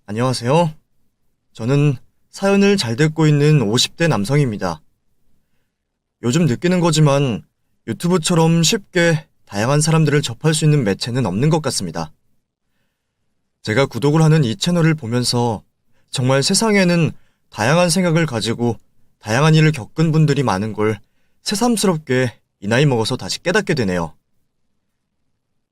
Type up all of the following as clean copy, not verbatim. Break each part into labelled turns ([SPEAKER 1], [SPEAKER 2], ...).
[SPEAKER 1] 안녕하세요. 저는 사연을 잘 듣고 있는 50대 남성입니다. 요즘 느끼는 거지만 유튜브처럼 쉽게 다양한 사람들을 접할 수 있는 매체는 없는 것 같습니다. 제가 구독을 하는 이 채널을 보면서 정말 세상에는 다양한 생각을 가지고 다양한 일을 겪은 분들이 많은 걸 새삼스럽게 이 나이 먹어서 다시 깨닫게 되네요.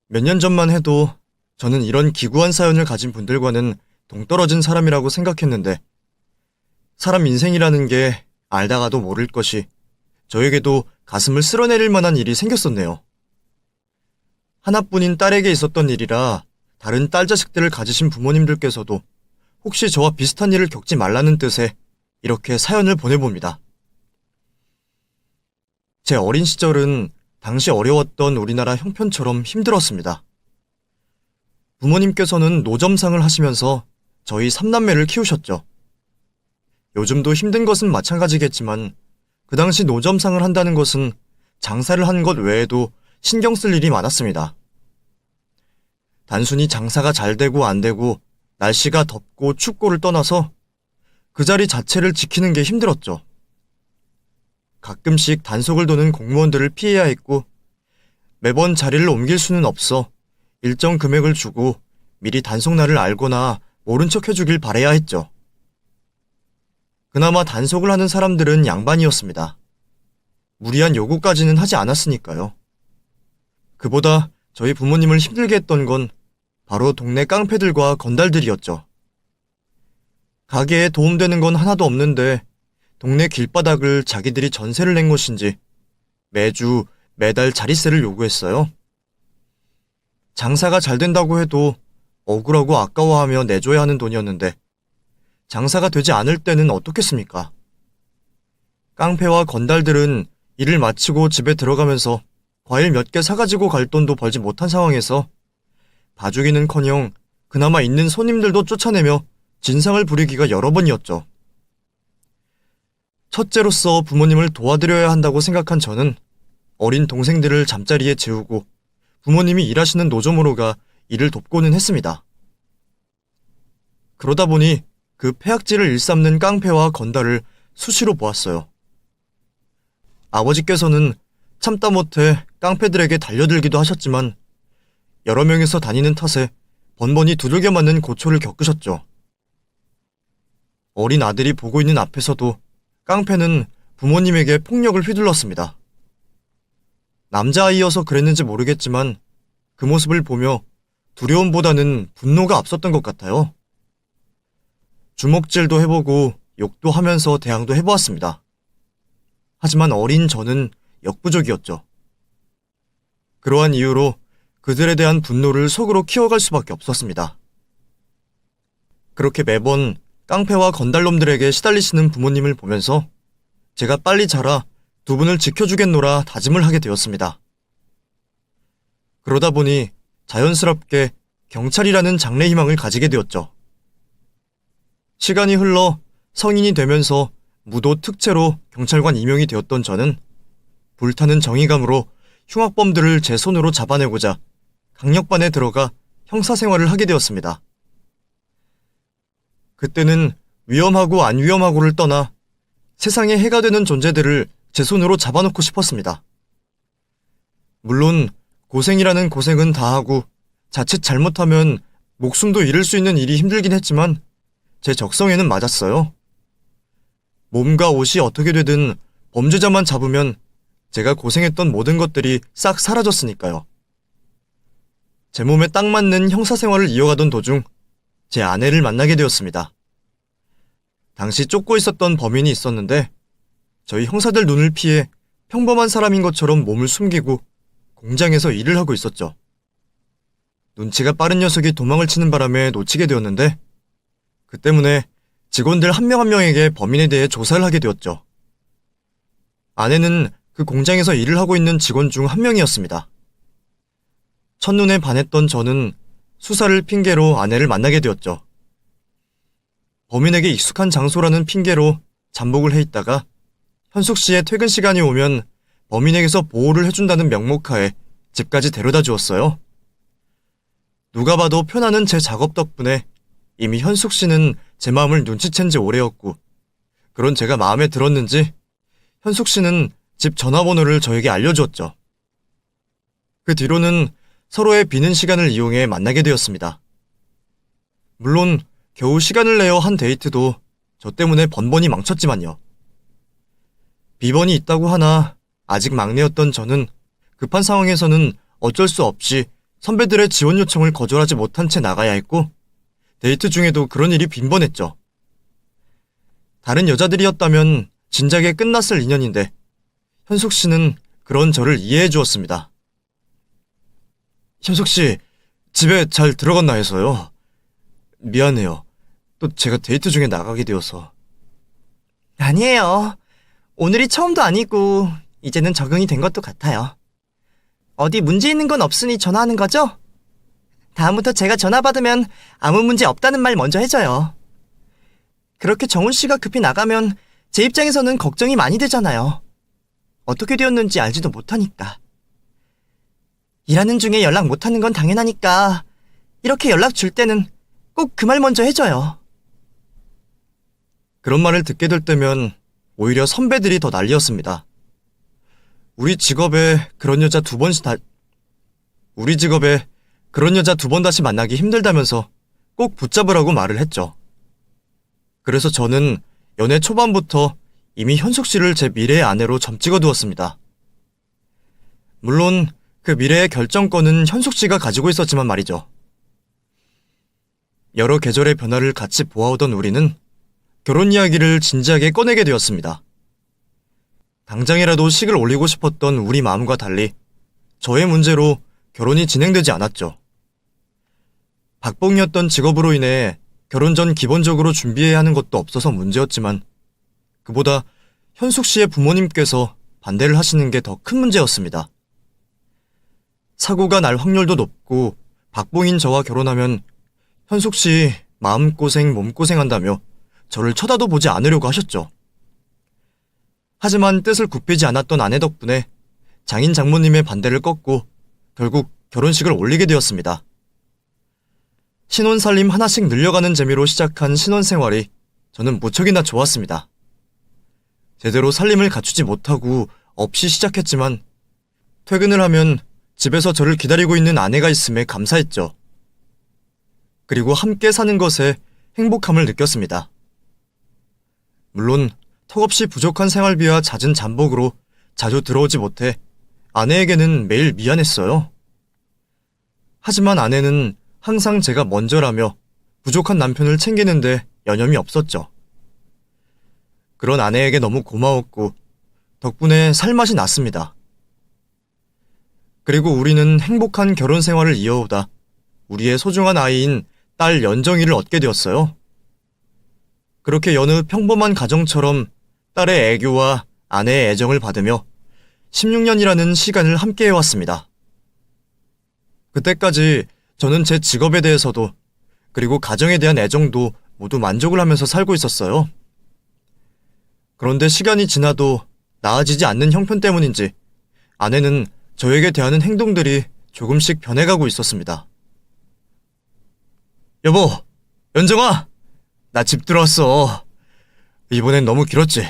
[SPEAKER 1] 몇 년 전만 해도 저는 이런 기구한 사연을 가진 분들과는 동떨어진 사람이라고 생각했는데 사람 인생이라는 게 알다가도 모를 것이 저에게도 가슴을 쓸어내릴 만한 일이 생겼었네요. 하나뿐인 딸에게 있었던 일이라 다른 딸 자식들을 가지신 부모님들께서도 혹시 저와 비슷한 일을 겪지 말라는 뜻에 이렇게 사연을 보내봅니다. 제 어린 시절은 당시 어려웠던 우리나라 형편처럼 힘들었습니다. 부모님께서는 노점상을 하시면서 저희 3남매를 키우셨죠. 요즘도 힘든 것은 마찬가지겠지만 그 당시 노점상을 한다는 것은 장사를 한 것 외에도 신경 쓸 일이 많았습니다. 단순히 장사가 잘 되고 안 되고 날씨가 덥고 춥고를 떠나서 그 자리 자체를 지키는 게 힘들었죠. 가끔씩 단속을 도는 공무원들을 피해야 했고 매번 자리를 옮길 수는 없어 일정 금액을 주고 미리 단속날을 알거나 모른 척 해주길 바라야 했죠. 그나마 단속을 하는 사람들은 양반이었습니다. 무리한 요구까지는 하지 않았으니까요. 그보다 저희 부모님을 힘들게 했던 건 바로 동네 깡패들과 건달들이었죠. 가게에 도움되는 건 하나도 없는데 동네 길바닥을 자기들이 전세를 낸 것인지 매달 자릿세를 요구했어요. 장사가 잘 된다고 해도 억울하고 아까워하며 내줘야 하는 돈이었는데 장사가 되지 않을 때는 어떻겠습니까? 깡패와 건달들은 일을 마치고 집에 들어가면서 과일 몇 개 사가지고 갈 돈도 벌지 못한 상황에서 봐주기는커녕 그나마 있는 손님들도 쫓아내며 진상을 부리기가 여러 번이었죠. 첫째로서 부모님을 도와드려야 한다고 생각한 저는 어린 동생들을 잠자리에 재우고 부모님이 일하시는 노점으로 가 일을 돕고는 했습니다. 그러다 보니 그 폐악질을 일삼는 깡패와 건달을 수시로 보았어요. 아버지께서는 참다 못해 깡패들에게 달려들기도 하셨지만 여러 명이서 다니는 탓에 번번이 두들겨 맞는 고초를 겪으셨죠. 어린 아들이 보고 있는 앞에서도 깡패는 부모님에게 폭력을 휘둘렀습니다. 남자아이여서 그랬는지 모르겠지만 그 모습을 보며 두려움보다는 분노가 앞섰던 것 같아요. 주먹질도 해보고 욕도 하면서 대항도 해보았습니다. 하지만 어린 저는 역부족이었죠. 그러한 이유로 그들에 대한 분노를 속으로 키워갈 수밖에 없었습니다. 그렇게 매번 깡패와 건달놈들에게 시달리시는 부모님을 보면서 제가 빨리 자라 두 분을 지켜주겠노라 다짐을 하게 되었습니다. 그러다 보니 자연스럽게 경찰이라는 장래 희망을 가지게 되었죠. 시간이 흘러 성인이 되면서 무도 특채로 경찰관 임용이 되었던 저는 불타는 정의감으로 흉악범들을 제 손으로 잡아내고자 강력반에 들어가 형사생활을 하게 되었습니다. 그때는 위험하고 안 위험하고를 떠나 세상에 해가 되는 존재들을 제 손으로 잡아놓고 싶었습니다. 물론 고생이라는 고생은 다 하고 자칫 잘못하면 목숨도 잃을 수 있는 일이 힘들긴 했지만 제 적성에는 맞았어요. 몸과 옷이 어떻게 되든 범죄자만 잡으면 제가 고생했던 모든 것들이 싹 사라졌으니까요. 제 몸에 딱 맞는 형사생활을 이어가던 도중 제 아내를 만나게 되었습니다. 당시 쫓고 있었던 범인이 있었는데 저희 형사들 눈을 피해 평범한 사람인 것처럼 몸을 숨기고 공장에서 일을 하고 있었죠. 눈치가 빠른 녀석이 도망을 치는 바람에 놓치게 되었는데 그 때문에 직원들 한 명 한 명에게 범인에 대해 조사를 하게 되었죠. 아내는 그 공장에서 일을 하고 있는 직원 중 한 명이었습니다. 첫눈에 반했던 저는 수사를 핑계로 아내를 만나게 되었죠. 범인에게 익숙한 장소라는 핑계로 잠복을 해 있다가 현숙 씨의 퇴근 시간이 오면 범인에게서 보호를 해준다는 명목하에 집까지 데려다 주었어요. 누가 봐도 편안한 제 작업 덕분에 이미 현숙 씨는 제 마음을 눈치챈 지 오래였고, 그런 제가 마음에 들었는지 현숙 씨는 집 전화번호를 저에게 알려주었죠. 그 뒤로는 서로의 비는 시간을 이용해 만나게 되었습니다. 물론 겨우 시간을 내어 한 데이트도 저 때문에 번번이 망쳤지만요. 비번이 있다고 하나 아직 막내였던 저는 급한 상황에서는 어쩔 수 없이 선배들의 지원 요청을 거절하지 못한 채 나가야 했고, 데이트 중에도 그런 일이 빈번했죠. 다른 여자들이었다면 진작에 끝났을 인연인데 현숙 씨는 그런 저를 이해해 주었습니다. 현숙 씨, 집에 잘 들어갔나 해서요. 미안해요. 또 제가 데이트 중에 나가게 되어서.
[SPEAKER 2] 아니에요. 오늘이 처음도 아니고 이제는 적응이 된 것도 같아요. 어디 문제 있는 건 없으니 전화하는 거죠? 다음부터 제가 전화 받으면 아무 문제 없다는 말 먼저 해줘요. 그렇게 정훈 씨가 급히 나가면 제 입장에서는 걱정이 많이 되잖아요. 어떻게 되었는지 알지도 못하니까. 일하는 중에 연락 못하는 건 당연하니까 이렇게 연락 줄 때는 꼭 그 말 먼저 해줘요.
[SPEAKER 1] 그런 말을 듣게 될 때면 오히려 선배들이 더 난리였습니다. 우리 직업에 그런 여자 두 번 다시 만나기 힘들다면서 꼭 붙잡으라고 말을 했죠. 그래서 저는 연애 초반부터 이미 현숙 씨를 제 미래의 아내로 점찍어 두었습니다. 물론 그 미래의 결정권은 현숙 씨가 가지고 있었지만 말이죠. 여러 계절의 변화를 같이 보아오던 우리는 결혼 이야기를 진지하게 꺼내게 되었습니다. 당장이라도 식을 올리고 싶었던 우리 마음과 달리 저의 문제로 결혼이 진행되지 않았죠. 박봉이었던 직업으로 인해 결혼 전 기본적으로 준비해야 하는 것도 없어서 문제였지만, 그보다 현숙 씨의 부모님께서 반대를 하시는 게 더 큰 문제였습니다. 사고가 날 확률도 높고 박봉인 저와 결혼하면 현숙 씨 마음고생 몸고생한다며 저를 쳐다도 보지 않으려고 하셨죠. 하지만 뜻을 굽히지 않았던 아내 덕분에 장인 장모님의 반대를 꺾고 결국 결혼식을 올리게 되었습니다. 신혼살림 하나씩 늘려가는 재미로 시작한 신혼생활이 저는 무척이나 좋았습니다. 제대로 살림을 갖추지 못하고 없이 시작했지만 퇴근을 하면 집에서 저를 기다리고 있는 아내가 있음에 감사했죠. 그리고 함께 사는 것에 행복함을 느꼈습니다. 물론 턱없이 부족한 생활비와 잦은 잠복으로 자주 들어오지 못해 아내에게는 매일 미안했어요. 하지만 아내는 항상 제가 먼저라며 부족한 남편을 챙기는데 여념이 없었죠. 그런 아내에게 너무 고마웠고 덕분에 살맛이 났습니다. 그리고 우리는 행복한 결혼 생활을 이어오다 우리의 소중한 아이인 딸 연정이를 얻게 되었어요. 그렇게 여느 평범한 가정처럼 딸의 애교와 아내의 애정을 받으며 16년이라는 시간을 함께 해왔습니다. 그때까지 저는 제 직업에 대해서도 그리고 가정에 대한 애정도 모두 만족을 하면서 살고 있었어요. 그런데 시간이 지나도 나아지지 않는 형편 때문인지 아내는 저에게 대하는 행동들이 조금씩 변해가고 있었습니다. 여보, 연정아, 나 집 들어왔어. 이번엔 너무 길었지?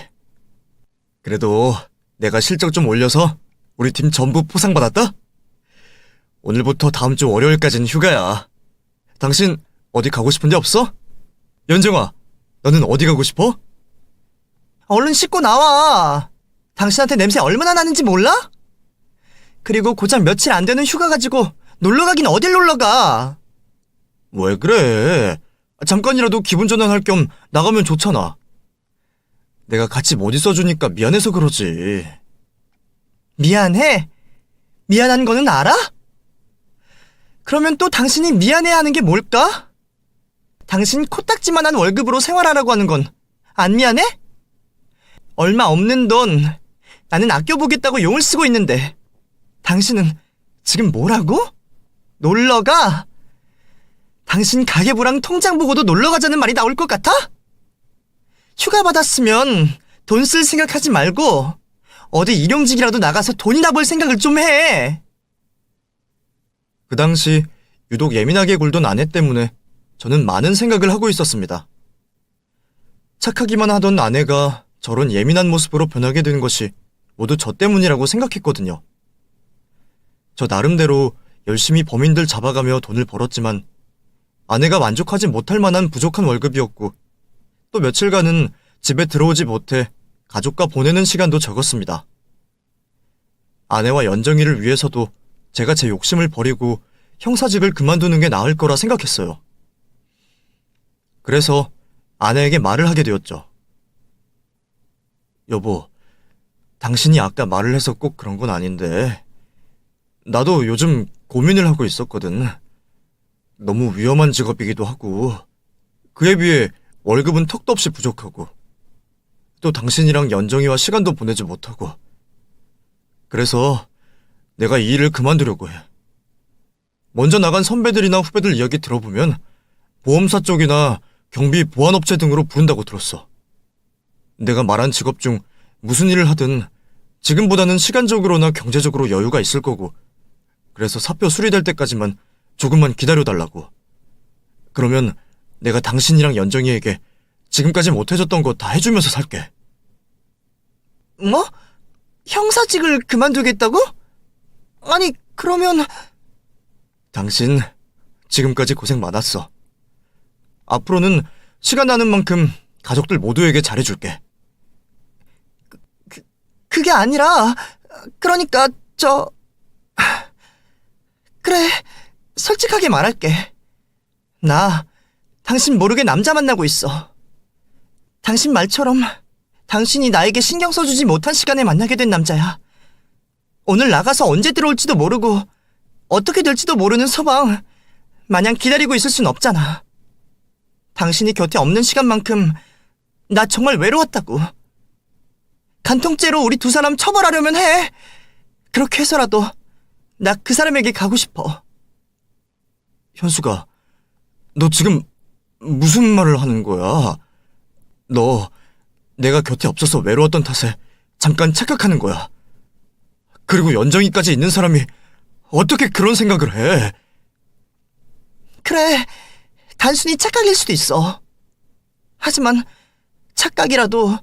[SPEAKER 1] 그래도 내가 실적 좀 올려서 우리 팀 전부 포상받았다? 오늘부터 다음 주 월요일까지는 휴가야. 당신 어디 가고 싶은 데 없어? 연정아, 너는 어디 가고 싶어?
[SPEAKER 2] 얼른 씻고 나와. 당신한테 냄새 얼마나 나는지 몰라? 그리고 고작 며칠 안 되는 휴가 가지고 놀러 가긴 어딜 놀러 가?
[SPEAKER 1] 왜 그래? 잠깐이라도 기분 전환할 겸 나가면 좋잖아. 내가 같이 못 있어주니까 미안해서 그러지.
[SPEAKER 2] 미안해? 미안한 거는 알아? 그러면 또 당신이 미안해하는 게 뭘까? 당신 코딱지만한 월급으로 생활하라고 하는 건 안 미안해? 얼마 없는 돈 나는 아껴보겠다고 용을 쓰고 있는데 당신은 지금 뭐라고? 놀러가? 당신 가계부랑 통장 보고도 놀러가자는 말이 나올 것 같아? 휴가 받았으면 돈 쓸 생각하지 말고 어디 일용직이라도 나가서 돈이나 벌 생각을 좀 해.
[SPEAKER 1] 그 당시 유독 예민하게 굴던 아내 때문에 저는 많은 생각을 하고 있었습니다. 착하기만 하던 아내가 저런 예민한 모습으로 변하게 된 것이 모두 저 때문이라고 생각했거든요. 저 나름대로 열심히 범인들 잡아가며 돈을 벌었지만 아내가 만족하지 못할 만한 부족한 월급이었고 또 며칠간은 집에 들어오지 못해 가족과 보내는 시간도 적었습니다. 아내와 연정이를 위해서도 제가 제 욕심을 버리고 형사직을 그만두는 게 나을 거라 생각했어요. 그래서 아내에게 말을 하게 되었죠. 여보, 당신이 아까 말을 해서 꼭 그런 건 아닌데 나도 요즘 고민을 하고 있었거든. 너무 위험한 직업이기도 하고 그에 비해 월급은 턱도 없이 부족하고 또 당신이랑 연정이와 시간도 보내지 못하고 그래서 내가 이 일을 그만두려고 해. 먼저 나간 선배들이나 후배들 이야기 들어보면 보험사 쪽이나 경비 보안업체 등으로 부른다고 들었어. 내가 말한 직업 중 무슨 일을 하든 지금보다는 시간적으로나 경제적으로 여유가 있을 거고 그래서 사표 수리될 때까지만 조금만 기다려달라고. 그러면 내가 당신이랑 연정이에게 지금까지 못해줬던 거 다 해주면서 살게.
[SPEAKER 2] 뭐? 형사직을 그만두겠다고? 아니, 그러면...
[SPEAKER 1] 당신 지금까지 고생 많았어. 앞으로는 시간 나는 만큼 가족들 모두에게 잘해줄게.
[SPEAKER 2] 그게 아니라... 그러니까, 그래, 솔직하게 말할게. 나 당신 모르게 남자 만나고 있어. 당신 말처럼 당신이 나에게 신경 써주지 못한 시간에 만나게 된 남자야. 오늘 나가서 언제 들어올지도 모르고 어떻게 될지도 모르는 서방 마냥 기다리고 있을 순 없잖아. 당신이 곁에 없는 시간만큼 나 정말 외로웠다고. 간통죄로 우리 두 사람 처벌하려면 해. 그렇게 해서라도 나 그 사람에게 가고 싶어.
[SPEAKER 1] 현수가, 너 지금 무슨 말을 하는 거야? 너 내가 곁에 없어서 외로웠던 탓에 잠깐 착각하는 거야. 그리고 연정이까지 있는 사람이 어떻게 그런 생각을 해?
[SPEAKER 2] 그래, 단순히 착각일 수도 있어. 하지만 착각이라도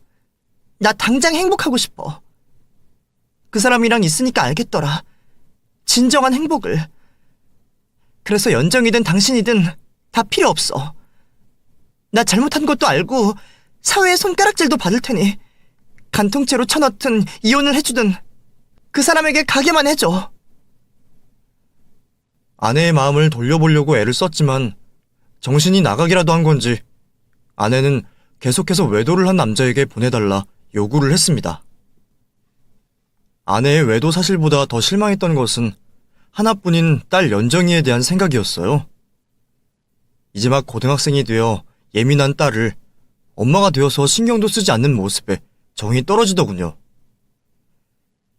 [SPEAKER 2] 나 당장 행복하고 싶어. 그 사람이랑 있으니까 알겠더라. 진정한 행복을. 그래서 연정이든 당신이든 다 필요 없어. 나 잘못한 것도 알고 사회의 손가락질도 받을 테니 간통죄로 쳐넣든 이혼을 해주든 그 사람에게 가게만 해줘.
[SPEAKER 1] 아내의 마음을 돌려보려고 애를 썼지만 정신이 나가기라도 한 건지 아내는 계속해서 외도를 한 남자에게 보내달라 요구를 했습니다. 아내의 외도 사실보다 더 실망했던 것은 하나뿐인 딸 연정이에 대한 생각이었어요. 이제 막 고등학생이 되어 예민한 딸을 엄마가 되어서 신경도 쓰지 않는 모습에 정이 떨어지더군요.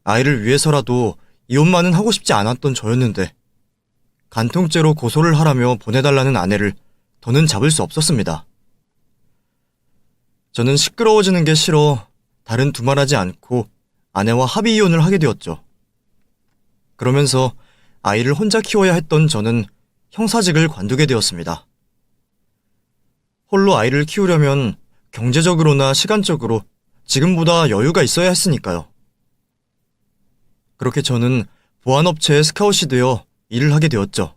[SPEAKER 1] 아이를 위해서라도 이혼만은 하고 싶지 않았던 저였는데 간통죄로 고소를 하라며 보내달라는 아내를 더는 잡을 수 없었습니다. 저는 시끄러워지는 게 싫어 다른 두말하지 않고 아내와 합의 이혼을 하게 되었죠. 그러면서 아이를 혼자 키워야 했던 저는 형사직을 관두게 되었습니다. 홀로 아이를 키우려면 경제적으로나 시간적으로 지금보다 여유가 있어야 했으니까요. 그렇게 저는 보안업체에 스카웃이 되어 일을 하게 되었죠.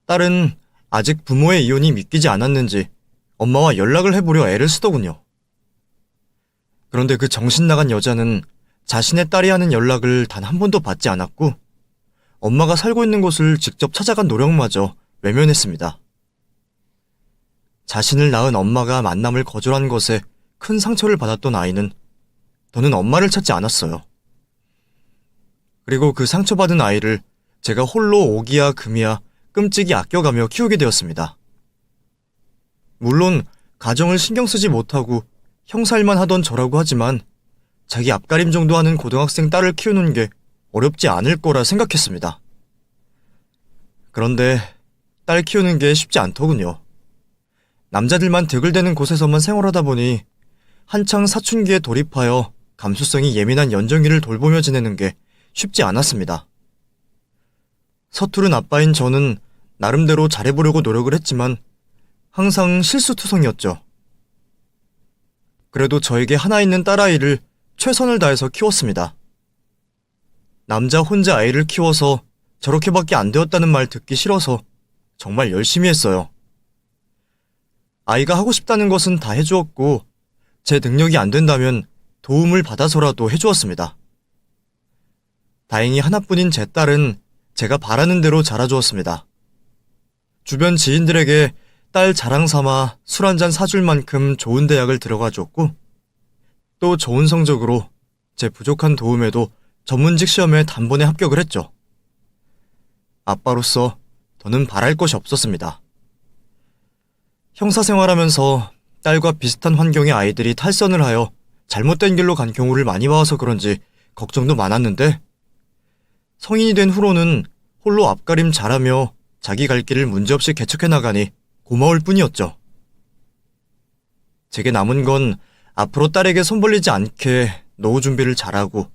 [SPEAKER 1] 딸은 아직 부모의 이혼이 믿기지 않았는지 엄마와 연락을 해보려 애를 쓰더군요. 그런데 그 정신 나간 여자는 자신의 딸이 하는 연락을 단 한 번도 받지 않았고 엄마가 살고 있는 곳을 직접 찾아간 노력마저 외면했습니다. 자신을 낳은 엄마가 만남을 거절한 것에 큰 상처를 받았던 아이는 더는 엄마를 찾지 않았어요. 그리고 그 상처받은 아이를 제가 홀로 오기야 금이야 끔찍이 아껴가며 키우게 되었습니다. 물론 가정을 신경 쓰지 못하고 형사일만 하던 저라고 하지만 자기 앞가림 정도 하는 고등학생 딸을 키우는 게 어렵지 않을 거라 생각했습니다. 그런데 딸 키우는 게 쉽지 않더군요. 남자들만 드글대는 곳에서만 생활하다 보니 한창 사춘기에 돌입하여 감수성이 예민한 연정이를 돌보며 지내는 게 쉽지 않았습니다. 서투른 아빠인 저는 나름대로 잘해보려고 노력을 했지만 항상 실수투성이었죠. 그래도 저에게 하나 있는 딸아이를 최선을 다해서 키웠습니다. 남자 혼자 아이를 키워서 저렇게밖에 안 되었다는 말 듣기 싫어서 정말 열심히 했어요. 아이가 하고 싶다는 것은 다 해주었고 제 능력이 안 된다면 도움을 받아서라도 해주었습니다. 다행히 하나뿐인 제 딸은 제가 바라는 대로 자라주었습니다. 주변 지인들에게 딸 자랑 삼아 술 한잔 사줄 만큼 좋은 대학을 들어가 줬고 또 좋은 성적으로 제 부족한 도움에도 전문직 시험에 단번에 합격을 했죠. 아빠로서 더는 바랄 것이 없었습니다. 형사 생활하면서 딸과 비슷한 환경의 아이들이 탈선을 하여 잘못된 길로 간 경우를 많이 봐와서 그런지 걱정도 많았는데 성인이 된 후로는 홀로 앞가림 잘하며 자기 갈 길을 문제없이 개척해 나가니 고마울 뿐이었죠. 제게 남은 건 앞으로 딸에게 손 벌리지 않게 노후 준비를 잘하고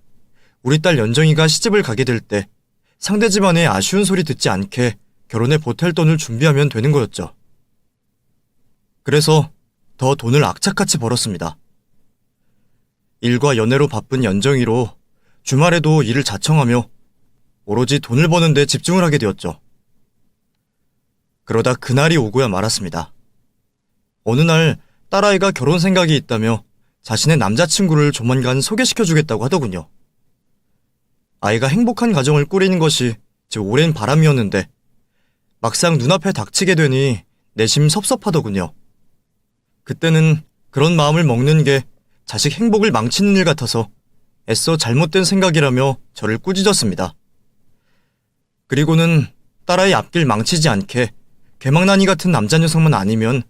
[SPEAKER 1] 우리 딸 연정이가 시집을 가게 될 때 상대 집안의 아쉬운 소리 듣지 않게 결혼에 보탤 돈을 준비하면 되는 거였죠. 그래서 더 돈을 악착같이 벌었습니다. 일과 연애로 바쁜 연정이로 주말에도 일을 자청하며 오로지 돈을 버는 데 집중을 하게 되었죠. 그러다 그날이 오고야 말았습니다. 어느 날 딸아이가 결혼 생각이 있다며 자신의 남자친구를 조만간 소개시켜주겠다고 하더군요. 아이가 행복한 가정을 꾸리는 것이 제 오랜 바람이었는데 막상 눈앞에 닥치게 되니 내심 섭섭하더군요. 그때는 그런 마음을 먹는 게 자식 행복을 망치는 일 같아서 애써 잘못된 생각이라며 저를 꾸짖었습니다. 그리고는 딸아이 앞길 망치지 않게 개망나니 같은 남자 녀석만 아니면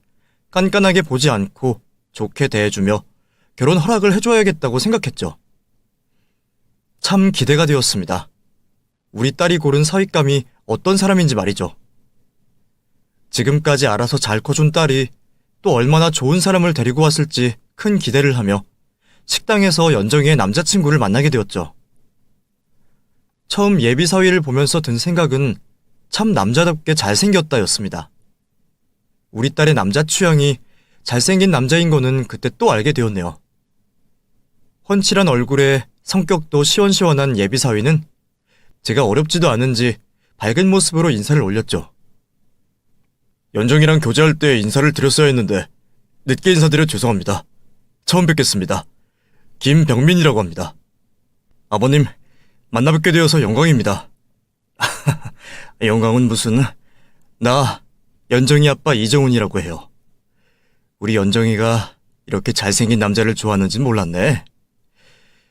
[SPEAKER 1] 깐깐하게 보지 않고 좋게 대해주며 결혼 허락을 해줘야겠다고 생각했죠. 참 기대가 되었습니다. 우리 딸이 고른 사윗감이 어떤 사람인지 말이죠. 지금까지 알아서 잘 커준 딸이 또 얼마나 좋은 사람을 데리고 왔을지 큰 기대를 하며 식당에서 연정이의 남자친구를 만나게 되었죠. 처음 예비 사위를 보면서 든 생각은 참 남자답게 잘생겼다였습니다. 우리 딸의 남자 취향이 잘생긴 남자인 거는 그때 또 알게 되었네요. 훤칠한 얼굴에 성격도 시원시원한 예비 사위는 제가 어렵지도 않은지 밝은 모습으로 인사를 올렸죠. 연정이랑 교제할 때 인사를 드렸어야 했는데 늦게 인사드려 죄송합니다. 처음 뵙겠습니다. 김병민이라고 합니다. 아버님, 만나뵙게 되어서 영광입니다. 영광은 무슨... 나 연정이 아빠 이정훈이라고 해요. 우리 연정이가 이렇게 잘생긴 남자를 좋아하는진 몰랐네.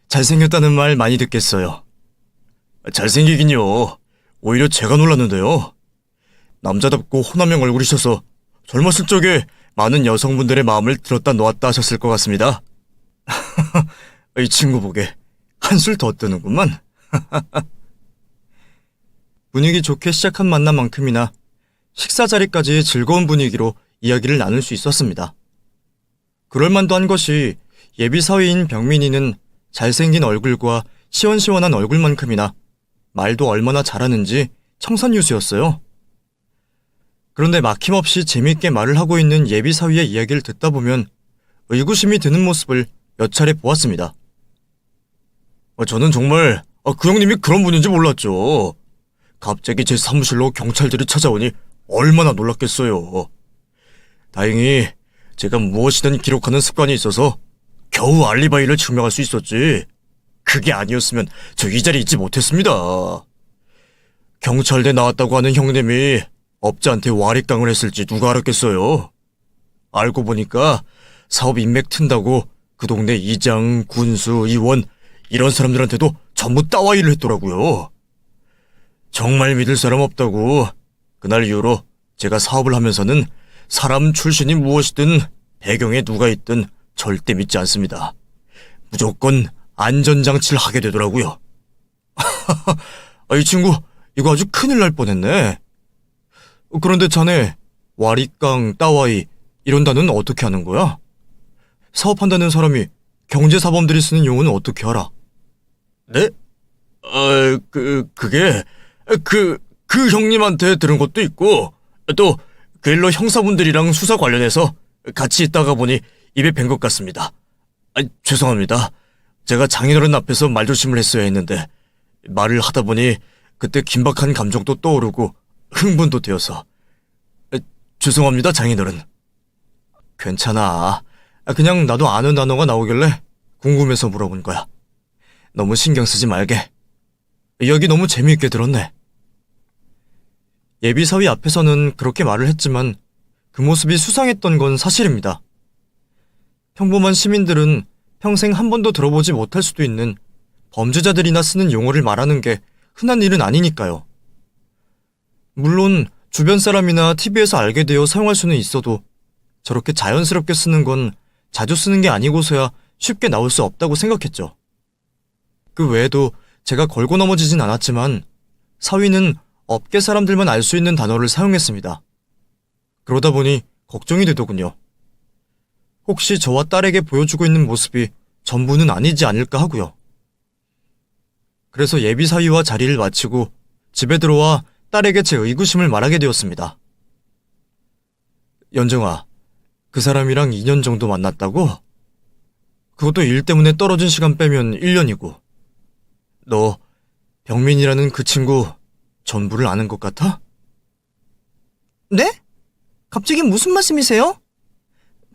[SPEAKER 1] 잘생겼다는 말 많이 듣겠어요. 잘생기긴요. 오히려 제가 놀랐는데요. 남자답고 호남형 얼굴이셔서 젊었을 적에 많은 여성분들의 마음을 들었다 놓았다 하셨을 것 같습니다. 이 친구 보게 한술 더 뜨는구만. 분위기 좋게 시작한 만남만큼이나 식사 자리까지 즐거운 분위기로 이야기를 나눌 수 있었습니다. 그럴만도 한 것이 예비 사위인 병민이는 잘생긴 얼굴과 시원시원한 얼굴만큼이나 말도 얼마나 잘하는지 청산유수였어요. 그런데 막힘없이 재미있게 말을 하고 있는 예비 사위의 이야기를 듣다 보면 의구심이 드는 모습을 몇 차례 보았습니다. 저는 정말 그 형님이 그런 분인지 몰랐죠. 갑자기 제 사무실로 경찰들이 찾아오니 얼마나 놀랐겠어요. 다행히 제가 무엇이든 기록하는 습관이 있어서 겨우 알리바이를 증명할 수 있었지. 그게 아니었으면 저 이 자리에 있지 못했습니다. 경찰대 나왔다고 하는 형님이 업자한테 와리깡을 했을지 누가 알았겠어요. 알고 보니까 사업 인맥 튼다고 그 동네 이장, 군수, 의원 이런 사람들한테도 전부 따와이를 했더라고요. 정말 믿을 사람 없다고 그날 이후로 제가 사업을 하면서는 사람 출신이 무엇이든 배경에 누가 있든 절대 믿지 않습니다. 무조건 안전장치를 하게 되더라고요. 이 친구 이거 아주 큰일 날 뻔했네. 그런데 자네 와리깡, 따와이 이런 단어는 어떻게 하는 거야? 사업한다는 사람이 경제사범들이 쓰는 용어는 어떻게 알아? 네? 그게 그 형님한테 들은 것도 있고 또 그 일로 형사분들이랑 수사 관련해서 같이 있다가 보니 입에 뵌 것 같습니다. 죄송합니다. 제가 장인어른 앞에서 말조심을 했어야 했는데 말을 하다 보니 그때 긴박한 감정도 떠오르고 흥분도 되어서. 죄송합니다, 장인어른. 괜찮아. 그냥 나도 아는 단어가 나오길래 궁금해서 물어본 거야. 너무 신경 쓰지 말게. 여기 너무 재미있게 들었네. 예비사위 앞에서는 그렇게 말을 했지만 그 모습이 수상했던 건 사실입니다. 평범한 시민들은 평생 한 번도 들어보지 못할 수도 있는 범죄자들이나 쓰는 용어를 말하는 게 흔한 일은 아니니까요. 물론 주변 사람이나 TV에서 알게 되어 사용할 수는 있어도 저렇게 자연스럽게 쓰는 건 자주 쓰는 게 아니고서야 쉽게 나올 수 없다고 생각했죠. 그 외에도 제가 걸고 넘어지진 않았지만 사위는 업계 사람들만 알 수 있는 단어를 사용했습니다. 그러다 보니 걱정이 되더군요. 혹시 저와 딸에게 보여주고 있는 모습이 전부는 아니지 않을까 하고요. 그래서 예비사위와 자리를 마치고 집에 들어와 딸에게 제 의구심을 말하게 되었습니다. 연정아, 그 사람이랑 2년 정도 만났다고? 그것도 일 때문에 떨어진 시간 빼면 1년이고. 너 병민이라는 그 친구 전부를 아는 것 같아?
[SPEAKER 2] 네? 갑자기 무슨 말씀이세요?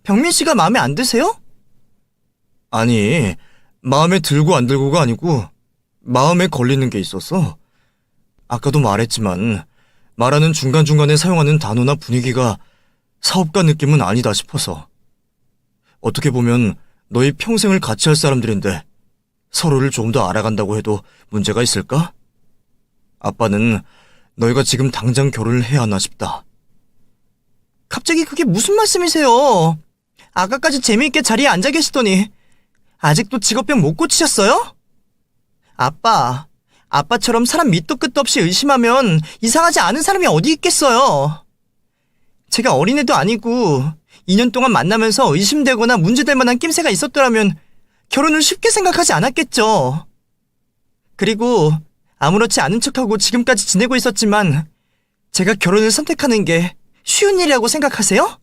[SPEAKER 2] 병민 씨가 마음에 안 드세요?
[SPEAKER 1] 아니, 마음에 들고 안 들고가 아니고 마음에 걸리는 게 있었어. 아까도 말했지만 말하는 중간중간에 사용하는 단어나 분위기가 사업가 느낌은 아니다 싶어서. 어떻게 보면 너희 평생을 같이 할 사람들인데 서로를 좀 더 알아간다고 해도 문제가 있을까? 아빠는 너희가 지금 당장 결혼을 해야 하나 싶다.
[SPEAKER 2] 갑자기 그게 무슨 말씀이세요? 아까까지 재미있게 자리에 앉아 계시더니 아직도 직업병 못 고치셨어요? 아빠처럼 사람 밑도 끝도 없이 의심하면 이상하지 않은 사람이 어디 있겠어요. 제가 어린애도 아니고 2년 동안 만나면서 의심되거나 문제될 만한 낌새가 있었더라면 결혼을 쉽게 생각하지 않았겠죠. 그리고 아무렇지 않은 척하고 지금까지 지내고 있었지만 제가 결혼을 선택하는 게 쉬운 일이라고 생각하세요?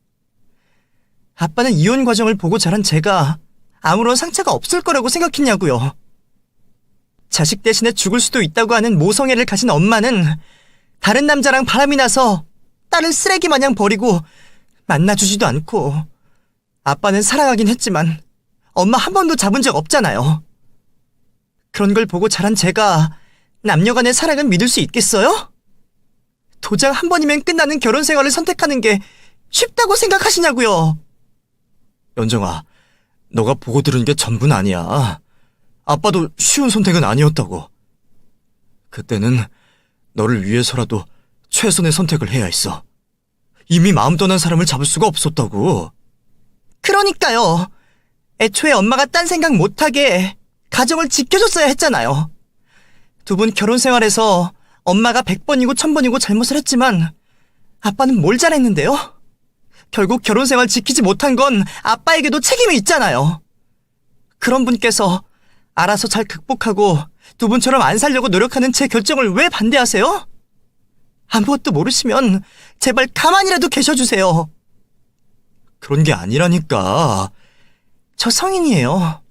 [SPEAKER 2] 아빠는 이혼 과정을 보고 자란 제가 아무런 상처가 없을 거라고 생각했냐고요. 자식 대신에 죽을 수도 있다고 하는 모성애를 가진 엄마는 다른 남자랑 바람이 나서 딸을 쓰레기 마냥 버리고 만나주지도 않고, 아빠는 사랑하긴 했지만 엄마 한 번도 잡은 적 없잖아요. 그런 걸 보고 자란 제가 남녀간의 사랑은 믿을 수 있겠어요? 도장 한 번이면 끝나는 결혼 생활을 선택하는 게 쉽다고 생각하시냐고요.
[SPEAKER 1] 연정아, 너가 보고 들은 게 전부는 아니야. 아빠도 쉬운 선택은 아니었다고. 그때는 너를 위해서라도 최선의 선택을 해야 했어. 이미 마음 떠난 사람을 잡을 수가 없었다고.
[SPEAKER 2] 그러니까요. 애초에 엄마가 딴 생각 못하게 가정을 지켜줬어야 했잖아요. 두 분 결혼 생활에서 엄마가 100번이고 1000번이고 잘못을 했지만 아빠는 뭘 잘했는데요? 결국 결혼 생활 지키지 못한 건 아빠에게도 책임이 있잖아요. 그런 분께서 알아서 잘 극복하고 두 분처럼 안 살려고 노력하는 제 결정을 왜 반대하세요? 아무것도 모르시면 제발 가만히라도 계셔주세요.
[SPEAKER 1] 그런 게 아니라니까.
[SPEAKER 2] 저 성인이에요.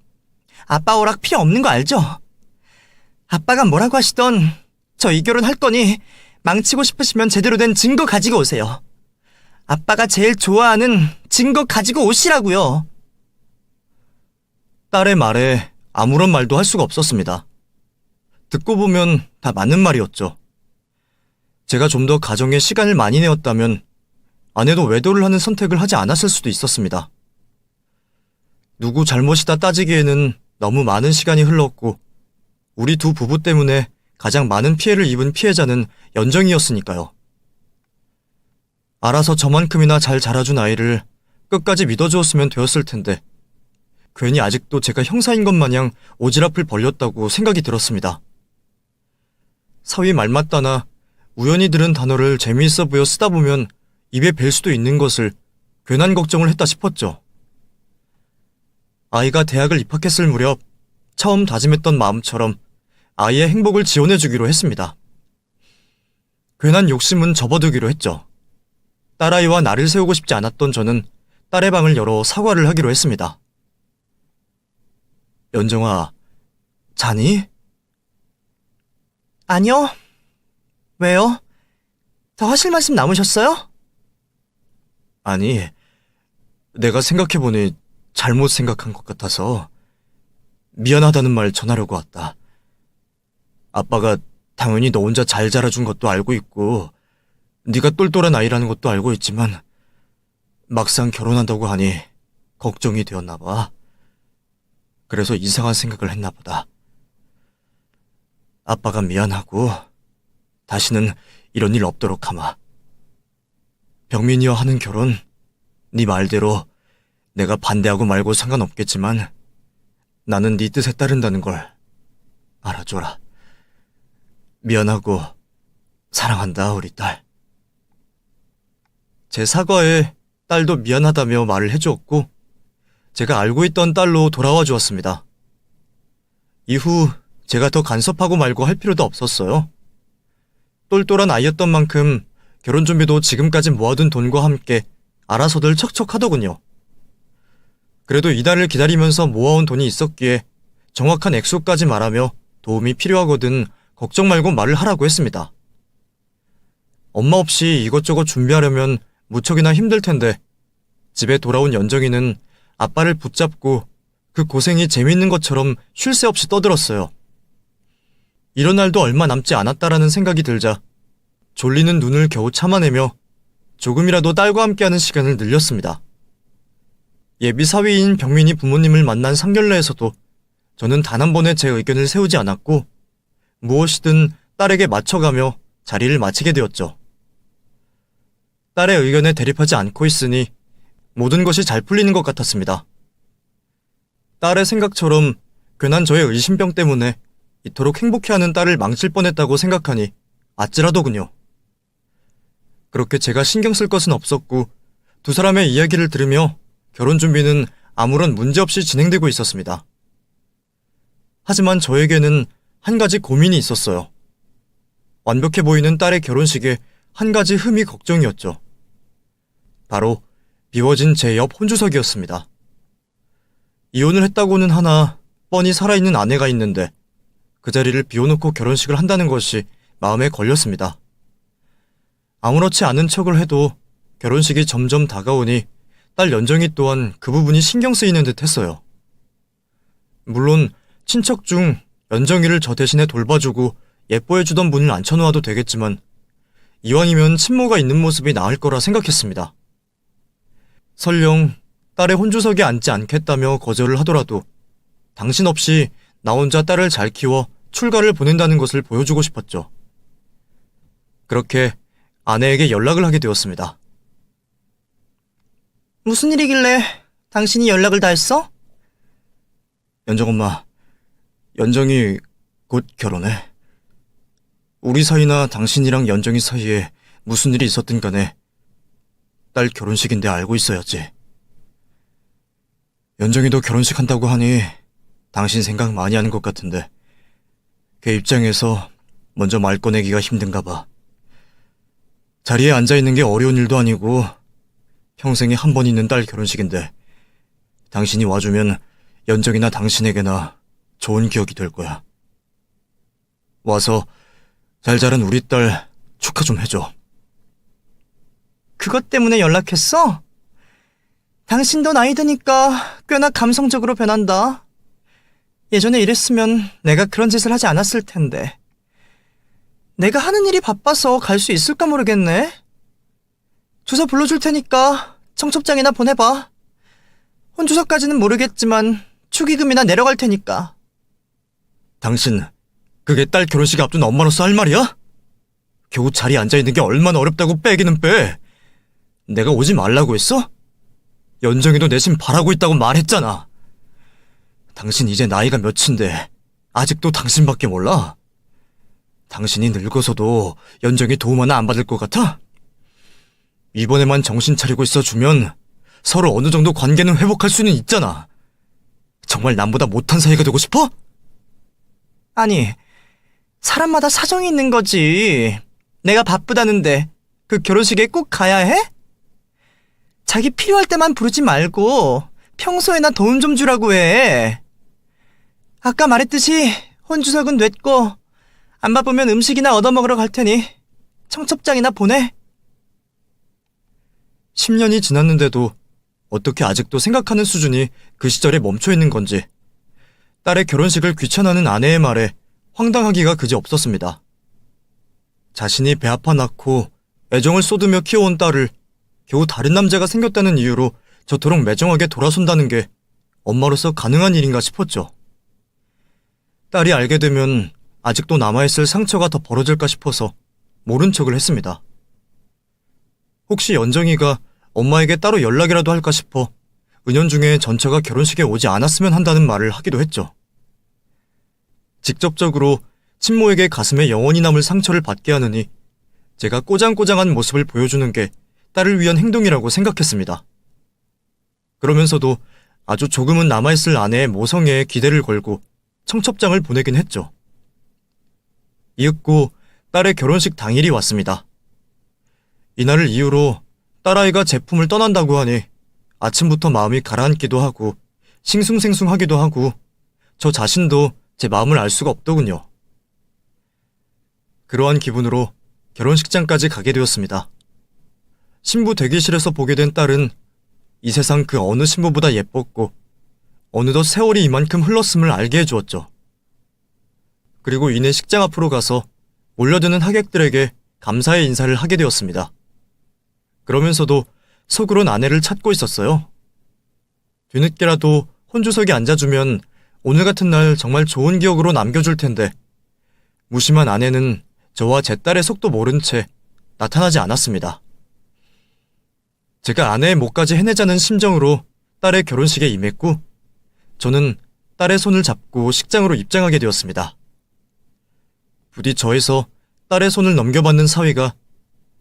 [SPEAKER 2] 아빠 허락 필요 없는 거 알죠? 아빠가 뭐라고 하시던 저 이 결혼 할 거니 망치고 싶으시면 제대로 된 증거 가지고 오세요. 아빠가 제일 좋아하는 증거 가지고 오시라고요.
[SPEAKER 1] 딸의 말에 아무런 말도 할 수가 없었습니다. 듣고 보면 다 맞는 말이었죠. 제가 좀 더 가정에 시간을 많이 내었다면 아내도 외도를 하는 선택을 하지 않았을 수도 있었습니다. 누구 잘못이다 따지기에는 너무 많은 시간이 흘렀고 우리 두 부부 때문에 가장 많은 피해를 입은 피해자는 연정이었으니까요. 알아서 저만큼이나 잘 자라준 아이를 끝까지 믿어주었으면 되었을 텐데 괜히 아직도 제가 형사인 것 마냥 오지랖을 벌렸다고 생각이 들었습니다. 사위 말 맞다나 우연히 들은 단어를 재미있어 보여 쓰다 보면 입에 뵐 수도 있는 것을 괜한 걱정을 했다 싶었죠. 아이가 대학을 입학했을 무렵 처음 다짐했던 마음처럼 아이의 행복을 지원해주기로 했습니다. 괜한 욕심은 접어두기로 했죠. 딸아이와 나를 세우고 싶지 않았던 저는 딸의 방을 열어 사과를 하기로 했습니다. 연정아, 자니?
[SPEAKER 2] 아니요. 왜요? 더 하실 말씀 남으셨어요?
[SPEAKER 1] 아니, 내가 생각해보니 잘못 생각한 것 같아서 미안하다는 말 전하려고 왔다. 아빠가 당연히 너 혼자 잘 자라준 것도 알고 있고 네가 똘똘한 아이라는 것도 알고 있지만 막상 결혼한다고 하니 걱정이 되었나 봐. 그래서 이상한 생각을 했나 보다. 아빠가 미안하고 다시는 이런 일 없도록 하마. 병민이와 하는 결혼, 네 말대로 내가 반대하고 말고 상관없겠지만 나는 네 뜻에 따른다는 걸 알아줘라. 미안하고 사랑한다, 우리 딸. 제 사과에 딸도 미안하다며 말을 해주었고 제가 알고 있던 딸로 돌아와 주었습니다. 이후 제가 더 간섭하고 말고 할 필요도 없었어요. 똘똘한 아이였던 만큼 결혼 준비도 지금까지 모아둔 돈과 함께 알아서들 척척하더군요. 그래도 이달을 기다리면서 모아온 돈이 있었기에 정확한 액수까지 말하며 도움이 필요하거든 걱정 말고 말을 하라고 했습니다. 엄마 없이 이것저것 준비하려면 무척이나 힘들 텐데 집에 돌아온 연정이는 아빠를 붙잡고 그 고생이 재미있는 것처럼 쉴 새 없이 떠들었어요. 이런 날도 얼마 남지 않았다라는 생각이 들자 졸리는 눈을 겨우 참아내며 조금이라도 딸과 함께하는 시간을 늘렸습니다. 예비 사위인 병민이 부모님을 만난 상견례에서도 저는 단 한 번의 제 의견을 세우지 않았고 무엇이든 딸에게 맞춰가며 자리를 마치게 되었죠. 딸의 의견에 대립하지 않고 있으니 모든 것이 잘 풀리는 것 같았습니다. 딸의 생각처럼 괜한 저의 의심병 때문에 이토록 행복해하는 딸을 망칠 뻔했다고 생각하니 아찔하더군요. 그렇게 제가 신경 쓸 것은 없었고 두 사람의 이야기를 들으며 결혼 준비는 아무런 문제 없이 진행되고 있었습니다. 하지만 저에게는 한 가지 고민이 있었어요. 완벽해 보이는 딸의 결혼식에 한 가지 흠이 걱정이었죠. 바로 비워진 제 옆 혼주석이었습니다. 이혼을 했다고는 하나 뻔히 살아있는 아내가 있는데 그 자리를 비워놓고 결혼식을 한다는 것이 마음에 걸렸습니다. 아무렇지 않은 척을 해도 결혼식이 점점 다가오니 딸 연정이 또한 그 부분이 신경 쓰이는 듯 했어요. 물론 친척 중 연정이를 저 대신에 돌봐주고 예뻐해주던 분을 앉혀놓아도 되겠지만 이왕이면 친모가 있는 모습이 나을 거라 생각했습니다. 설령 딸의 혼주석에 앉지 않겠다며 거절을 하더라도 당신 없이 나 혼자 딸을 잘 키워 출가를 보낸다는 것을 보여주고 싶었죠. 그렇게 아내에게 연락을 하게 되었습니다.
[SPEAKER 2] 무슨 일이길래 당신이 연락을 다 했어?
[SPEAKER 1] 연정 엄마, 연정이 곧 결혼해. 우리 사이나 당신이랑 연정이 사이에 무슨 일이 있었든 간에 딸 결혼식인데 알고 있어야지. 연정이도 결혼식 한다고 하니 당신 생각 많이 하는 것 같은데 걔 입장에서 먼저 말 꺼내기가 힘든가 봐. 자리에 앉아있는 게 어려운 일도 아니고 평생에 한 번 있는 딸 결혼식인데 당신이 와주면 연정이나 당신에게나 좋은 기억이 될 거야. 와서 잘 자란 우리 딸 축하 좀 해줘.
[SPEAKER 2] 그것 때문에 연락했어? 당신도 나이 드니까 꽤나 감성적으로 변한다. 예전에 이랬으면 내가 그런 짓을 하지 않았을 텐데. 내가 하는 일이 바빠서 갈 수 있을까 모르겠네. 주소 불러줄 테니까 청첩장이나 보내봐. 혼주소까지는 모르겠지만 축의금이나 내려갈 테니까.
[SPEAKER 1] 당신, 그게 딸 결혼식 앞둔 엄마로서 할 말이야? 겨우 자리에 앉아있는 게 얼마나 어렵다고 빼기는 빼. 내가 오지 말라고 했어? 연정이도 내심 바라고 있다고 말했잖아. 당신 이제 나이가 몇인데 아직도 당신밖에 몰라? 당신이 늙어서도 연정이 도움 하나 안 받을 것 같아? 이번에만 정신 차리고 있어주면 서로 어느 정도 관계는 회복할 수는 있잖아. 정말 남보다 못한 사이가 되고 싶어?
[SPEAKER 2] 아니, 사람마다 사정이 있는 거지. 내가 바쁘다는데 그 결혼식에 꼭 가야 해? 자기 필요할 때만 부르지 말고 평소에나 도움 좀 주라고 해. 아까 말했듯이 혼주석은 냈고 안 바쁘면 음식이나 얻어먹으러 갈 테니 청첩장이나 보내.
[SPEAKER 1] 10년이 지났는데도 어떻게 아직도 생각하는 수준이 그 시절에 멈춰 있는 건지 딸의 결혼식을 귀찮아하는 아내의 말에 황당하기가 그지 없었습니다. 자신이 배 아파 낳고 애정을 쏟으며 키워온 딸을 겨우 다른 남자가 생겼다는 이유로 저토록 매정하게 돌아선다는 게 엄마로서 가능한 일인가 싶었죠. 딸이 알게 되면 아직도 남아있을 상처가 더 벌어질까 싶어서 모른 척을 했습니다. 혹시 연정이가 엄마에게 따로 연락이라도 할까 싶어 은연중에 전처가 결혼식에 오지 않았으면 한다는 말을 하기도 했죠. 직접적으로 친모에게 가슴에 영원히 남을 상처를 받게 하느니 제가 꼬장꼬장한 모습을 보여주는 게 딸을 위한 행동이라고 생각했습니다. 그러면서도 아주 조금은 남아있을 아내의 모성애에 기대를 걸고 청첩장을 보내긴 했죠. 이윽고 딸의 결혼식 당일이 왔습니다. 이날을 이유로 딸아이가 제품을 떠난다고 하니 아침부터 마음이 가라앉기도 하고 싱숭생숭하기도 하고 저 자신도 제 마음을 알 수가 없더군요. 그러한 기분으로 결혼식장까지 가게 되었습니다. 신부 대기실에서 보게 된 딸은 이 세상 그 어느 신부보다 예뻤고 어느덧 세월이 이만큼 흘렀음을 알게 해주었죠. 그리고 이내 식장 앞으로 가서 몰려드는 하객들에게 감사의 인사를 하게 되었습니다. 그러면서도 속으론 아내를 찾고 있었어요. 뒤늦게라도 혼주석에 앉아주면 오늘 같은 날 정말 좋은 기억으로 남겨줄 텐데 무심한 아내는 저와 제 딸의 속도 모른 채 나타나지 않았습니다. 제가 아내의 목까지 해내자는 심정으로 딸의 결혼식에 임했고 저는 딸의 손을 잡고 식장으로 입장하게 되었습니다. 부디 저에서 딸의 손을 넘겨받는 사위가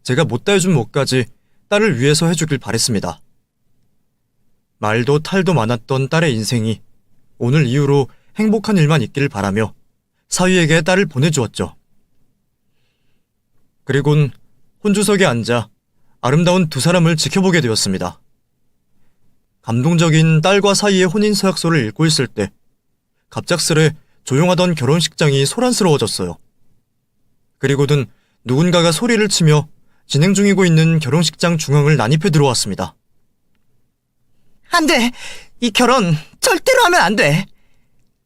[SPEAKER 1] 제가 못다 해준 목까지 딸을 위해서 해주길 바랬습니다. 말도 탈도 많았던 딸의 인생이 오늘 이후로 행복한 일만 있기를 바라며 사위에게 딸을 보내주었죠. 그리곤 혼주석에 앉아 아름다운 두 사람을 지켜보게 되었습니다. 감동적인 딸과 사위의 혼인서약서를 읽고 있을 때 갑작스레 조용하던 결혼식장이 소란스러워졌어요. 그리고는 누군가가 소리를 치며 진행 중이고 있는 결혼식장 중앙을 난입해 들어왔습니다.
[SPEAKER 2] 안 돼! 이 결혼 절대로 하면 안 돼!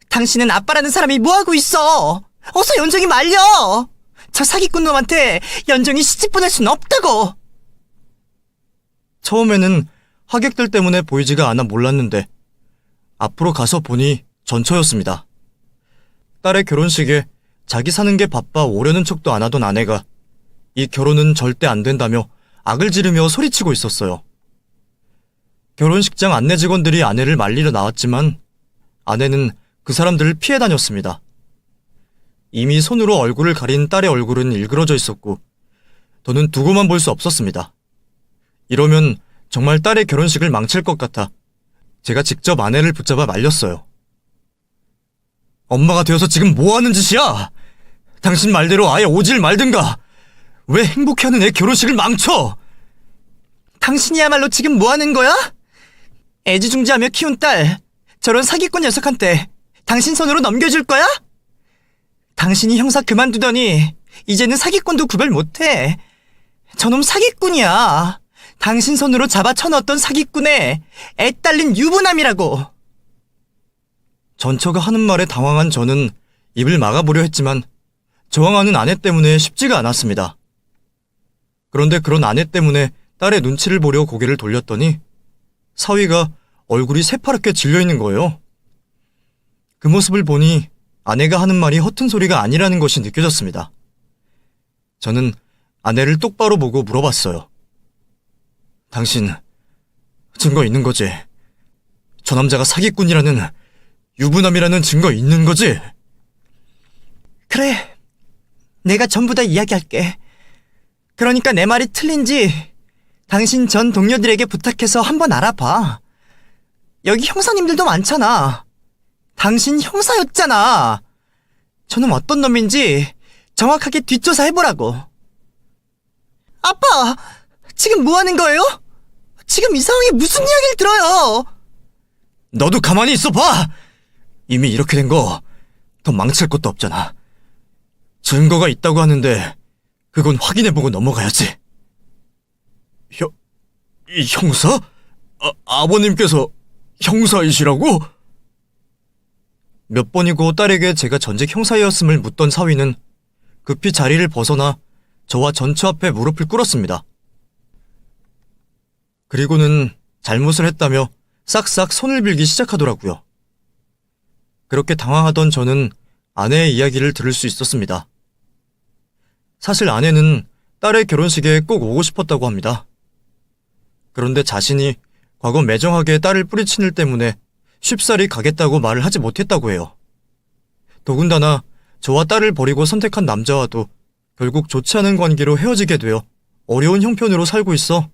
[SPEAKER 2] 당신은 아빠라는 사람이 뭐하고 있어! 어서 연정이 말려! 저 사기꾼 놈한테 연정이 시집 보낼 순 없다고!
[SPEAKER 1] 처음에는 하객들 때문에 보이지가 않아 몰랐는데 앞으로 가서 보니 전처였습니다. 딸의 결혼식에 자기 사는 게 바빠 오려는 척도 안 하던 아내가 이 결혼은 절대 안 된다며 악을 지르며 소리치고 있었어요. 결혼식장 안내 직원들이 아내를 말리러 나왔지만 아내는 그 사람들을 피해 다녔습니다. 이미 손으로 얼굴을 가린 딸의 얼굴은 일그러져 있었고 더는 두고만 볼 수 없었습니다. 이러면 정말 딸의 결혼식을 망칠 것 같아 제가 직접 아내를 붙잡아 말렸어요. 엄마가 되어서 지금 뭐 하는 짓이야? 당신 말대로 아예 오질 말든가. 왜 행복해하는 애 결혼식을 망쳐?
[SPEAKER 2] 당신이야말로 지금 뭐 하는 거야? 애지중지하며 키운 딸, 저런 사기꾼 녀석한테 당신 손으로 넘겨줄 거야? 당신이 형사 그만두더니 이제는 사기꾼도 구별 못해. 저놈 사기꾼이야. 당신 손으로 잡아 쳐넣었던 사기꾼의 애 딸린 유부남이라고.
[SPEAKER 1] 전처가 하는 말에 당황한 저는 입을 막아보려 했지만 저항하는 아내 때문에 쉽지가 않았습니다. 그런데 그런 아내 때문에 딸의 눈치를 보려 고개를 돌렸더니 사위가 얼굴이 새파랗게 질려있는 거예요. 그 모습을 보니 아내가 하는 말이 허튼 소리가 아니라는 것이 느껴졌습니다. 저는 아내를 똑바로 보고 물어봤어요. 당신 증거 있는 거지? 저 남자가 사기꾼이라는, 유부남이라는 증거 있는 거지?
[SPEAKER 2] 그래, 내가 전부 다 이야기할게. 그러니까 내 말이 틀린지 당신 전 동료들에게 부탁해서 한번 알아봐. 여기 형사님들도 많잖아. 당신 형사였잖아. 저놈 어떤 놈인지 정확하게 뒷조사 해보라고. 아빠! 지금 뭐 하는 거예요? 지금 이 상황에 무슨 이야기를 들어요?
[SPEAKER 1] 너도 가만히 있어봐! 이미 이렇게 된 거 더 망칠 것도 없잖아. 증거가 있다고 하는데 그건 확인해보고 넘어가야지. 형사? 아버님께서 형사이시라고? 몇 번이고 딸에게 제가 전직 형사였음을 묻던 사위는 급히 자리를 벗어나 저와 전처 앞에 무릎을 꿇었습니다. 그리고는 잘못을 했다며 싹싹 손을 빌기 시작하더라고요. 그렇게 당황하던 저는 아내의 이야기를 들을 수 있었습니다. 사실 아내는 딸의 결혼식에 꼭 오고 싶었다고 합니다. 그런데 자신이 과거 매정하게 딸을 뿌리친 일 때문에 쉽사리 가겠다고 말을 하지 못했다고 해요. 더군다나 저와 딸을 버리고 선택한 남자와도 결국 좋지 않은 관계로 헤어지게 되어 어려운 형편으로 살고 있어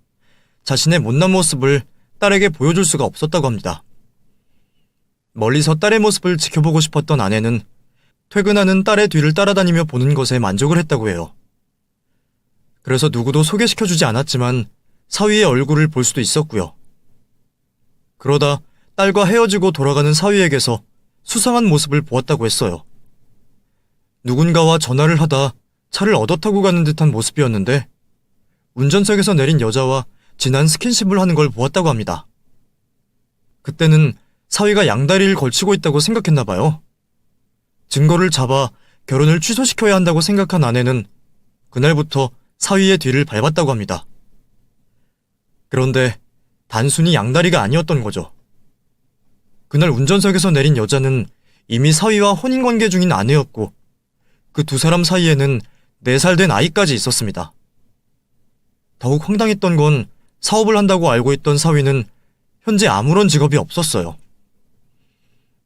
[SPEAKER 1] 자신의 못난 모습을 딸에게 보여줄 수가 없었다고 합니다. 멀리서 딸의 모습을 지켜보고 싶었던 아내는 퇴근하는 딸의 뒤를 따라다니며 보는 것에 만족을 했다고 해요. 그래서 누구도 소개시켜주지 않았지만 사위의 얼굴을 볼 수도 있었고요. 그러다 딸과 헤어지고 돌아가는 사위에게서 수상한 모습을 보았다고 했어요. 누군가와 전화를 하다 차를 얻어 타고 가는 듯한 모습이었는데 운전석에서 내린 여자와 진한 스킨십을 하는 걸 보았다고 합니다. 그때는 사위가 양다리를 걸치고 있다고 생각했나 봐요. 증거를 잡아 결혼을 취소시켜야 한다고 생각한 아내는 그날부터 사위의 뒤를 밟았다고 합니다. 그런데 단순히 양다리가 아니었던 거죠. 그날 운전석에서 내린 여자는 이미 사위와 혼인관계 중인 아내였고 그 두 사람 사이에는 4살 된 아이까지 있었습니다. 더욱 황당했던 건 사업을 한다고 알고 있던 사위는 현재 아무런 직업이 없었어요.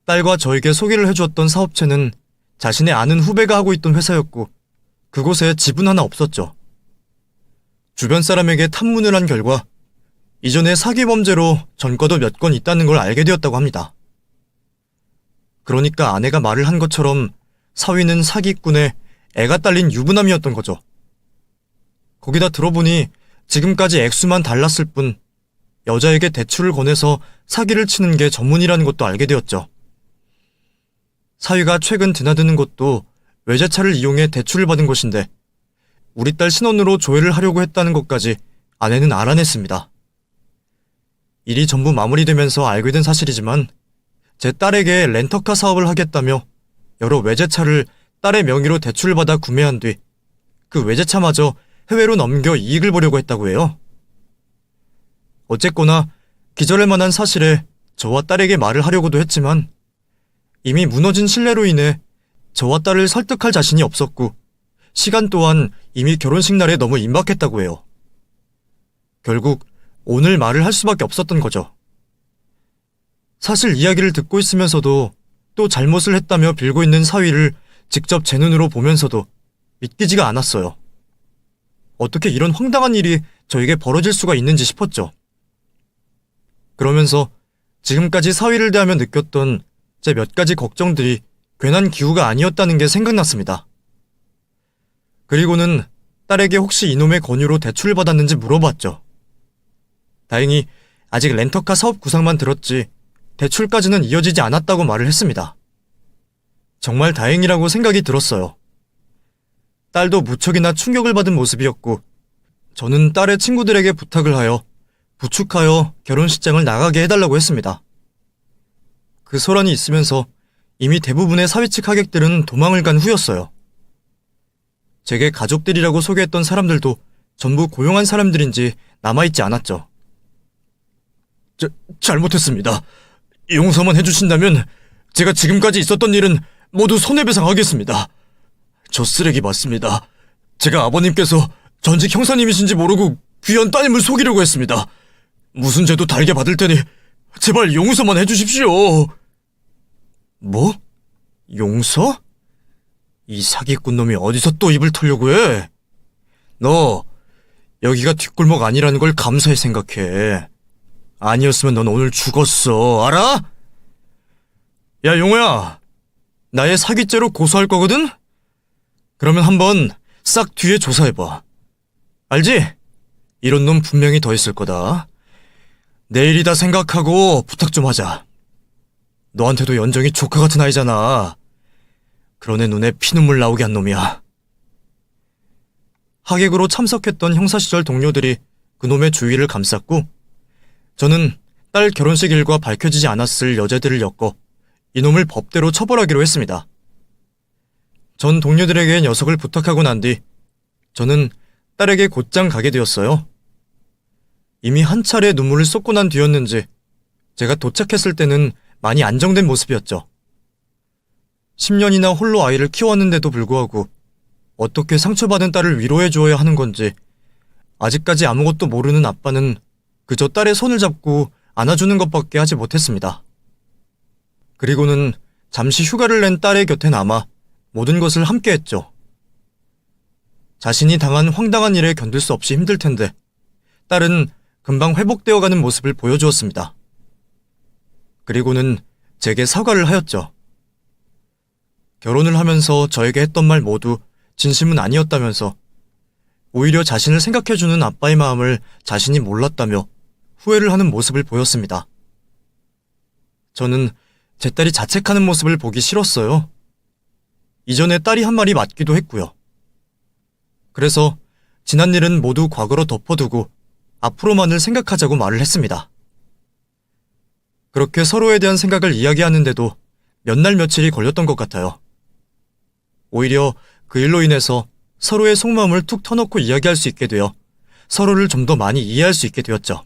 [SPEAKER 1] 딸과 저에게 소개를 해주었던 사업체는 자신의 아는 후배가 하고 있던 회사였고 그곳에 집은 하나 없었죠. 주변 사람에게 탐문을 한 결과 이전에 사기 범죄로 전과도 몇 건 있다는 걸 알게 되었다고 합니다. 그러니까 아내가 말을 한 것처럼 사위는 사기꾼에 애가 딸린 유부남이었던 거죠. 거기다 들어보니 지금까지 액수만 달랐을 뿐 여자에게 대출을 권해서 사기를 치는 게 전문이라는 것도 알게 되었죠. 사위가 최근 드나드는 것도 외제차를 이용해 대출을 받은 것인데 우리 딸 신원으로 조회를 하려고 했다는 것까지 아내는 알아냈습니다. 일이 전부 마무리되면서 알게 된 사실이지만 제 딸에게 렌터카 사업을 하겠다며 여러 외제차를 딸의 명의로 대출을 받아 구매한 뒤 그 외제차마저 해외로 넘겨 이익을 보려고 했다고 해요. 어쨌거나 기절할 만한 사실에 저와 딸에게 말을 하려고도 했지만 이미 무너진 신뢰로 인해 저와 딸을 설득할 자신이 없었고 시간 또한 이미 결혼식 날에 너무 임박했다고 해요. 결국 오늘 말을 할 수밖에 없었던 거죠. 사실 이야기를 듣고 있으면서도 또 잘못을 했다며 빌고 있는 사위를 직접 제 눈으로 보면서도 믿기지가 않았어요. 어떻게 이런 황당한 일이 저에게 벌어질 수가 있는지 싶었죠. 그러면서 지금까지 사위를 대하며 느꼈던 제 몇 가지 걱정들이 괜한 기우가 아니었다는 게 생각났습니다. 그리고는 딸에게 혹시 이놈의 권유로 대출을 받았는지 물어봤죠. 다행히 아직 렌터카 사업 구상만 들었지 대출까지는 이어지지 않았다고 말을 했습니다. 정말 다행이라고 생각이 들었어요. 딸도 무척이나 충격을 받은 모습이었고 저는 딸의 친구들에게 부탁을 하여 부축하여 결혼식장을 나가게 해달라고 했습니다. 그 소란이 있으면서 이미 대부분의 사위 측 하객들은 도망을 간 후였어요. 제게 가족들이라고 소개했던 사람들도 전부 고용한 사람들인지 남아있지 않았죠. 잘못했습니다. 용서만 해주신다면 제가 지금까지 있었던 일은 모두 손해배상하겠습니다. 저 쓰레기 맞습니다. 제가 아버님께서 전직 형사님이신지 모르고 귀한 따님을 속이려고 했습니다. 무슨 죄도 달게 받을 테니 제발 용서만 해주십시오. 뭐? 용서? 이 사기꾼 놈이 어디서 또 입을 털려고 해? 너 여기가 뒷골목 아니라는 걸 감사히 생각해. 아니었으면 넌 오늘 죽었어. 알아? 야 용호야, 나의 사기죄로 고소할 거거든? 그러면 한번 싹 뒤에 조사해봐. 알지? 이런 놈 분명히 더 있을 거다. 내일이다 생각하고 부탁 좀 하자. 너한테도 연정이 조카 같은 아이잖아. 그런 애 눈에 피눈물 나오게 한 놈이야. 하객으로 참석했던 형사 시절 동료들이 그놈의 주위를 감쌌고 저는 딸 결혼식 일과 밝혀지지 않았을 여죄들을 엮어 이놈을 법대로 처벌하기로 했습니다. 전 동료들에게 녀석을 부탁하고 난 뒤 저는 딸에게 곧장 가게 되었어요. 이미 한 차례 눈물을 쏟고 난 뒤였는지 제가 도착했을 때는 많이 안정된 모습이었죠. 10년이나 홀로 아이를 키웠는데도 불구하고 어떻게 상처받은 딸을 위로해 주어야 하는 건지 아직까지 아무것도 모르는 아빠는 그저 딸의 손을 잡고 안아주는 것밖에 하지 못했습니다. 그리고는 잠시 휴가를 낸 딸의 곁에 남아 모든 것을 함께 했죠. 자신이 당한 황당한 일에 견딜 수 없이 힘들 텐데 딸은 금방 회복되어가는 모습을 보여주었습니다. 그리고는 제게 사과를 하였죠. 결혼을 하면서 저에게 했던 말 모두 진심은 아니었다면서 오히려 자신을 생각해주는 아빠의 마음을 자신이 몰랐다며 후회를 하는 모습을 보였습니다. 저는 제 딸이 자책하는 모습을 보기 싫었어요. 이전에 딸이 한 말이 맞기도 했고요. 그래서 지난 일은 모두 과거로 덮어두고 앞으로만을 생각하자고 말을 했습니다. 그렇게 서로에 대한 생각을 이야기하는데도 몇 날 며칠이 걸렸던 것 같아요. 오히려 그 일로 인해서 서로의 속마음을 툭 터놓고 이야기할 수 있게 되어 서로를 좀 더 많이 이해할 수 있게 되었죠.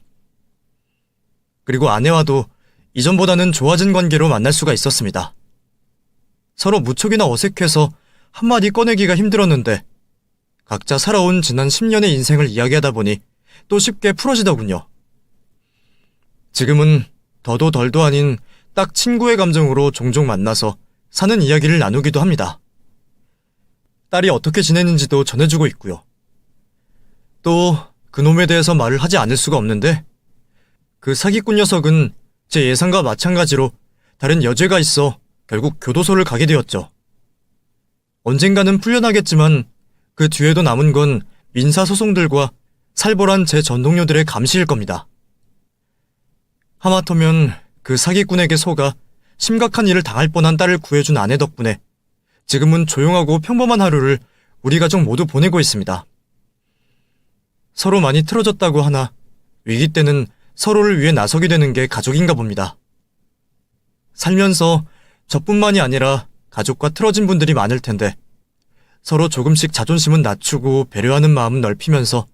[SPEAKER 1] 그리고 아내와도 이전보다는 좋아진 관계로 만날 수가 있었습니다. 서로 무척이나 어색해서 한마디 꺼내기가 힘들었는데 각자 살아온 지난 10년의 인생을 이야기하다 보니 또 쉽게 풀어지더군요. 지금은 더도 덜도 아닌 딱 친구의 감정으로 종종 만나서 사는 이야기를 나누기도 합니다. 딸이 어떻게 지내는지도 전해주고 있고요. 또 그놈에 대해서 말을 하지 않을 수가 없는데 그 사기꾼 녀석은 제 예상과 마찬가지로 다른 여죄가 있어 결국 교도소를 가게 되었죠. 언젠가는 풀려나겠지만 그 뒤에도 남은 건 민사소송들과 살벌한 제 전 동료들의 감시일 겁니다. 하마터면 그 사기꾼에게 속아 심각한 일을 당할 뻔한 딸을 구해준 아내 덕분에 지금은 조용하고 평범한 하루를 우리 가족 모두 보내고 있습니다. 서로 많이 틀어졌다고 하나 위기 때는 서로를 위해 나서게 되는 게 가족인가 봅니다. 살면서 저뿐만이 아니라 가족과 틀어진 분들이 많을 텐데 서로 조금씩 자존심은 낮추고 배려하는 마음은 넓히면서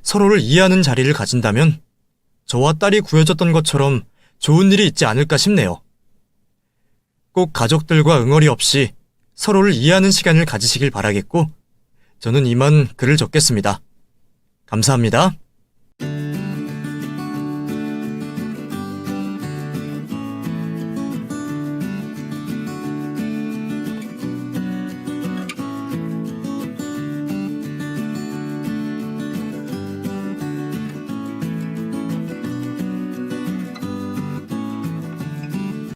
[SPEAKER 1] 서로를 이해하는 자리를 가진다면 저와 딸이 구해졌던 것처럼 좋은 일이 있지 않을까 싶네요. 꼭 가족들과 응어리 없이 서로를 이해하는 시간을 가지시길 바라겠고 저는 이만 글을 적겠습니다. 감사합니다.